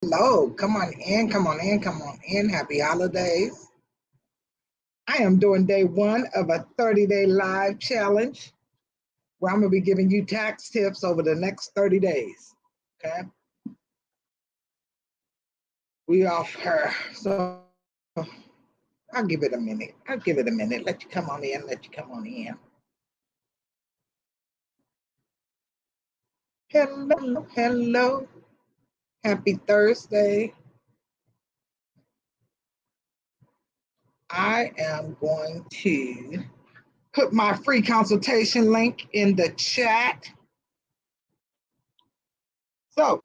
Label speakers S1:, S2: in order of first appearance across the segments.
S1: Hello, come on in, come on in, come on in. Happy holidays. I am doing day one of a 30-day live challenge where I'm going to be giving you tax tips over the next 30 days. Okay. We offer, so I'll give it a minute. I'll give it a minute. Let you come on in, let you come on in. Hello, hello. Happy Thursday. I am going to put my free consultation link in the chat. So,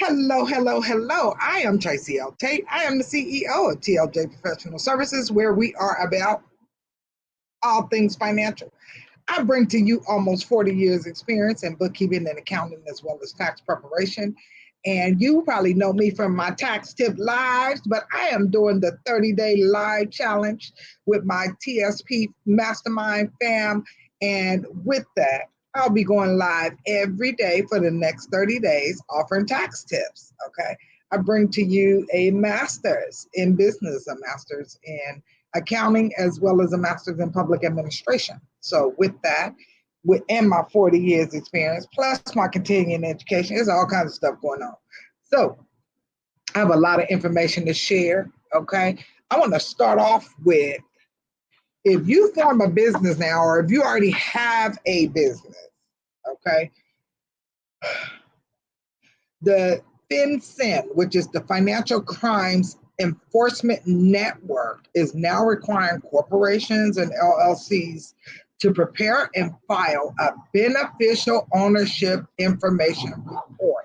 S1: hello, hello, hello. I am Tracy L. Tate. I am the CEO of TLJ Professional Services, where we are about all things financial. I bring to you almost 40 years experience in bookkeeping and accounting, as well as tax preparation. And you probably know me from my tax tip lives, but I am doing the 30-day live challenge with my TSP Mastermind fam. And with that, I'll be going live every day for the next 30 days offering tax tips. Okay. I bring to you a master's in business, a master's in accounting, as well as a master's in public administration. So with that, within my 40 years experience, plus my continuing education, there's all kinds of stuff going on. So I have a lot of information to share. Okay. I want to start off with, if you form a business now, or if you already have a business, okay, the FinCEN, which is the Financial Crimes Enforcement Network, is now requiring corporations and LLCs to prepare and file a beneficial ownership information report.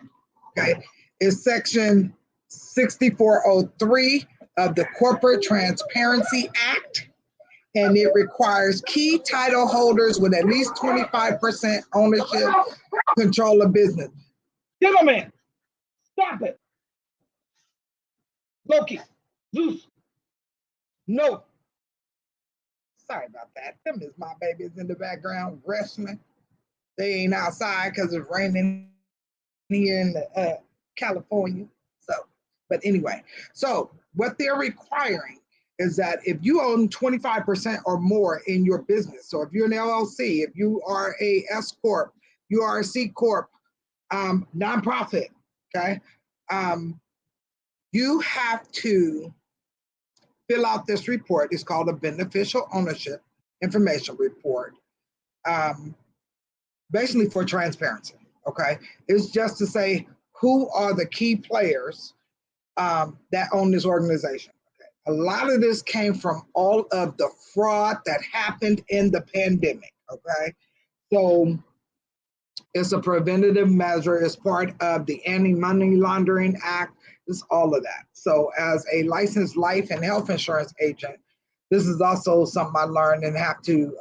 S1: Okay, it's section 6403 of the Corporate Transparency Act, and it requires key title holders with at least 25% ownership control of business. Gentlemen, stop it. Loki, Zeus, no. Sorry about that. Them is my babies in the background wrestling. They ain't outside because it's raining here in California. So, but anyway, so what they're requiring is that if you own 25% or more in your business, so if you're an LLC, if you are a S Corp, you are a C Corp, nonprofit, okay, you have to fill out this report. It's called a beneficial ownership information report, basically for transparency. Okay, it's just to say who are the key players that own this organization. Okay? A lot of this came from all of the fraud that happened in the pandemic. Okay, so it's a preventative measure. It's part of the Anti-Money Laundering Act. It's all of that. So as a licensed life and health insurance agent, this is also something I learned and have to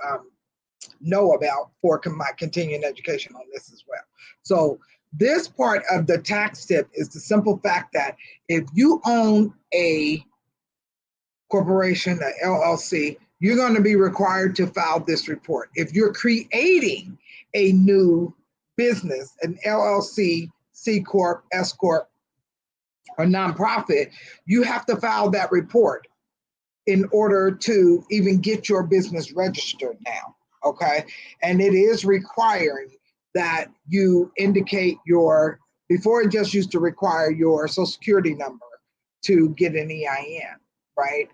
S1: know about for my continuing education on this as well. So this part of the tax tip is the simple fact that if you own a corporation, an LLC, you're going to be required to file this report. If you're creating a new business, an LLC, C Corp, S Corp, or nonprofit, you have to file that report in order to even get your business registered now, okay? And it is requiring that you indicate your, before it just used to require your social security number to get an EIN, right?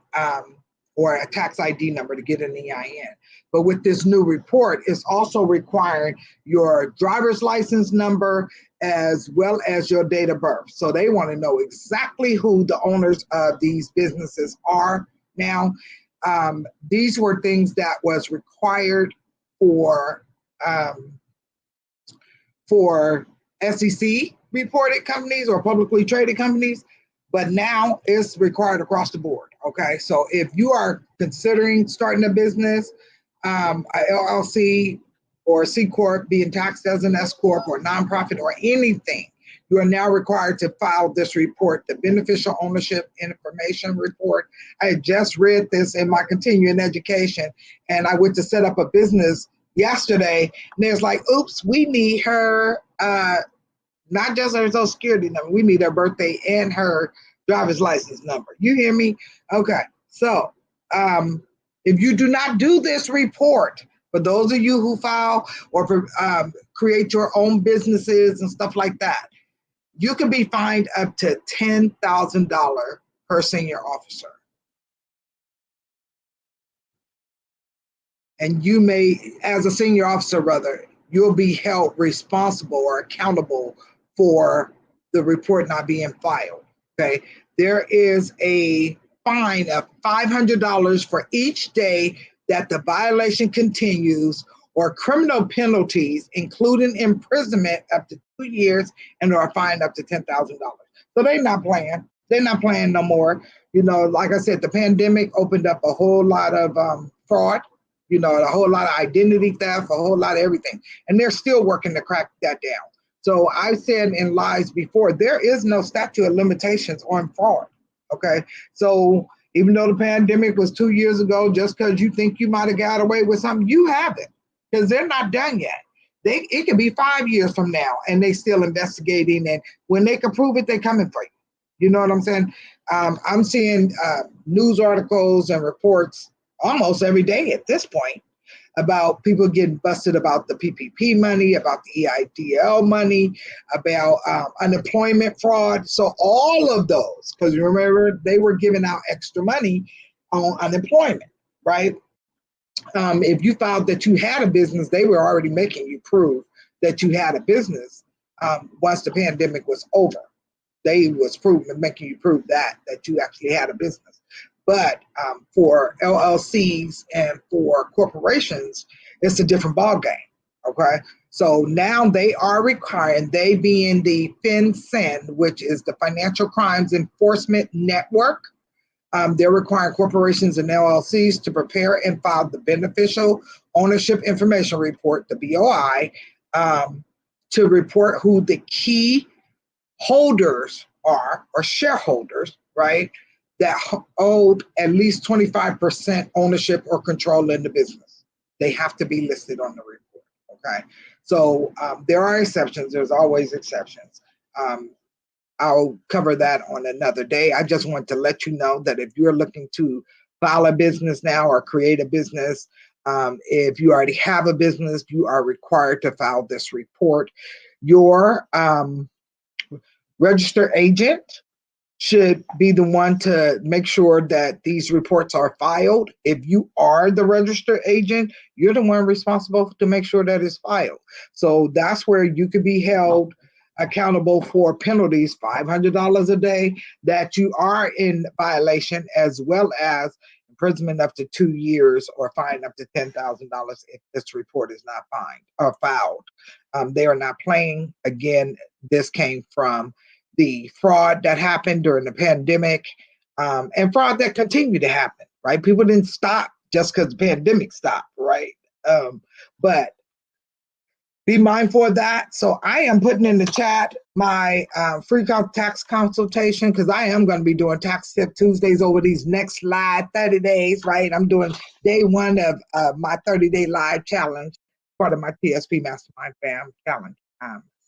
S1: Or a tax ID number to get an EIN. But with this new report, it's also requiring your driver's license number as well as your date of birth. So they want to know exactly who the owners of these businesses are now. These were things that was required for SEC reported companies or publicly traded companies, but now it's required across the board. Okay, so if you are considering starting a business, a LLC or C Corp, being taxed as an S Corp or nonprofit or anything, you are now required to file this report, the Beneficial Ownership Information Report. I just read this in my continuing education, and I went to set up a business yesterday, and there's like, oops, we need her not just her social security number. We need her birthday and her driver's license number. You hear me? Okay. So if you do not do this report, for those of you who file or create your own businesses and stuff like that, you can be fined up to $10,000 per senior officer. And you may, as a senior officer, rather, you'll be held responsible or accountable for the report not being filed. Okay. There is a fine of $500 for each day that the violation continues, or criminal penalties, including imprisonment up to 2 years and or a fine up to $10,000. So they're not playing. They're not playing no more. You know, like I said, the pandemic opened up a whole lot of fraud, you know, a whole lot of identity theft, a whole lot of everything. And they're still working to crack that down. So I said in lies before, there is no statute of limitations on fraud. Okay. So even though the pandemic was 2 years ago, just because you think you might have got away with something, you haven't, because they're not done yet. It could be 5 years from now and they still investigating. And when they can prove it, they're coming for you. You know what I'm saying? I'm seeing news articles and reports almost every day at this point about people getting busted about the PPP money, about the EIDL money, about unemployment fraud. So all of those, because remember, they were giving out extra money on unemployment, right? If you found that you had a business, they were already making you prove that you had a business once the pandemic was over. They was making you prove that you actually had a business. But for LLCs and for corporations, it's a different ballgame. Okay, so now they are requiring, they being the FinCEN, which is the Financial Crimes Enforcement Network. They're requiring corporations and LLCs to prepare and file the Beneficial Ownership Information Report, the BOI, to report who the key holders are, or shareholders, right, that owed at least 25% ownership or control in the business. They have to be listed on the report. Okay, so there are exceptions. There's always exceptions. I'll cover that on another day. I just want to let you know that if you're looking to file a business now or create a business, if you already have a business, you are required to file this report. Your registered agent should be the one to make sure that these reports are filed. If you are the registered agent, you're the one responsible to make sure that it's filed. So that's where you could be held accountable for penalties, $500 a day, that you are in violation, as well as imprisonment up to 2 years or fine up to $10,000 if this report is not filed. They are not playing. Again, this came from the fraud that happened during the pandemic, and fraud that continued to happen, right? People didn't stop just because the pandemic stopped, right? But be mindful of that. So I am putting in the chat my free tax consultation, because I am going to be doing Tax Tip Tuesdays over these next live 30 days, right? I'm doing day one of my 30-day live challenge, part of my TSP Mastermind Fam challenge.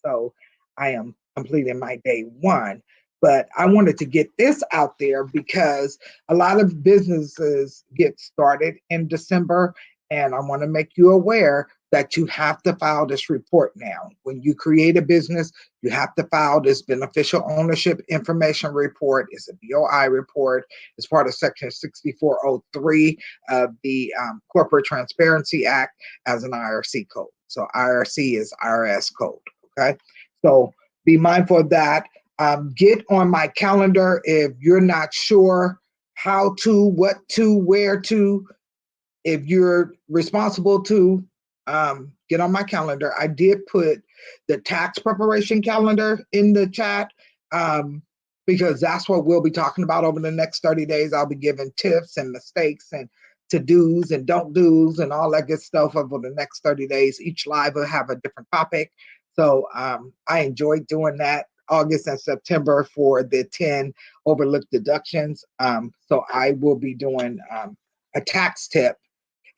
S1: So I am completing my day one. But I wanted to get this out there because a lot of businesses get started in December, and I want to make you aware that you have to file this report now. When you create a business, you have to file this Beneficial Ownership Information Report. It's a BOI report. It's part of Section 6403 of the Corporate Transparency Act as an IRC code. So IRC is IRS code, okay? So be mindful of that. Get on my calendar if you're not sure how to, what to, where to. If you're responsible to, get on my calendar. I did put the tax preparation calendar in the chat, because that's what we'll be talking about over the next 30 days. I'll be giving tips and mistakes and to-dos and don't-dos and all that good stuff over the next 30 days. Each live will have a different topic. So I enjoyed doing that August and September for the 10 overlooked deductions. So I will be doing a tax tip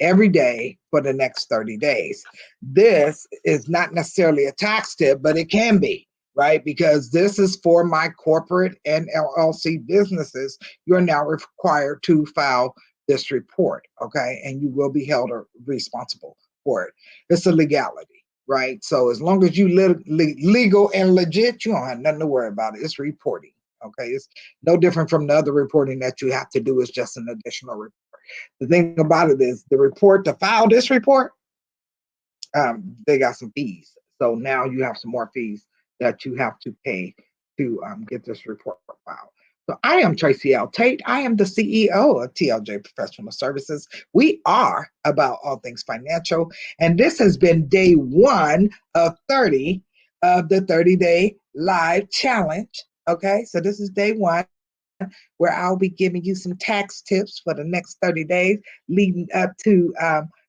S1: every day for the next 30 days. This is not necessarily a tax tip, but it can be, right? Because this is for my corporate and LLC businesses. You're now required to file this report, okay? And you will be held responsible for it. It's a legality, right? So as long as you legal and legit, you don't have nothing to worry about. It's reporting, okay? It's no different from the other reporting that you have to do. It's just an additional report. The thing about it is the report to file this report, they got some fees. So now you have some more fees that you have to pay to get this report filed. So I am Tracy L. Tate. I am the CEO of TLJ Professional Services. We are about all things financial. And this has been day 1 of 30 of the 30-day live challenge. Okay, so this is day 1 where I'll be giving you some tax tips for the next 30 days leading up to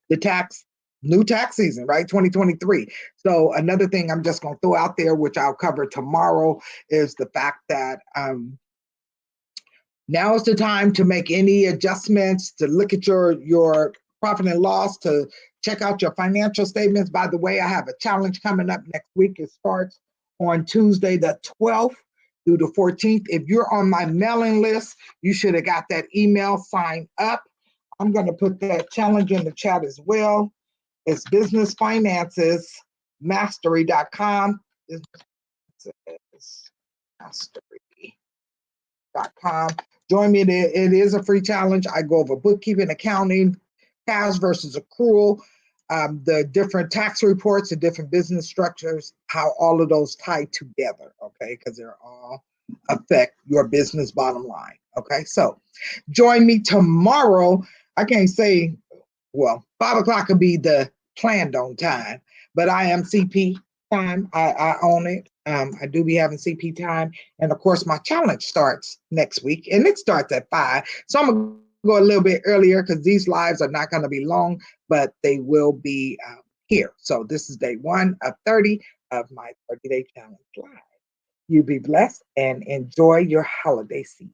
S1: the new tax season, right? 2023. So another thing I'm just going to throw out there, which I'll cover tomorrow, is the fact that now is the time to make any adjustments, to look at your profit and loss, to check out your financial statements. By the way, I have a challenge coming up next week. It starts on Tuesday, the 12th through the 14th. If you're on my mailing list, you should have got that email. Sign up. I'm going to put that challenge in the chat as well. It's businessfinancesmastery.com. Businessfinancesmastery.com. Join me there. It is a free challenge. I go over bookkeeping, accounting, cash versus accrual, the different tax reports, the different business structures, how all of those tie together, okay? Because they're all affect your business bottom line, okay? So join me tomorrow. I can't say, well, 5 o'clock will be the planned on time, but I am CP time. I own it. I do be having CP time. And of course, my challenge starts next week and it starts at 5. So I'm going to go a little bit earlier because these lives are not going to be long, but they will be here. So this is day 1 of 30 of my 30-day challenge live. You be blessed and enjoy your holiday season.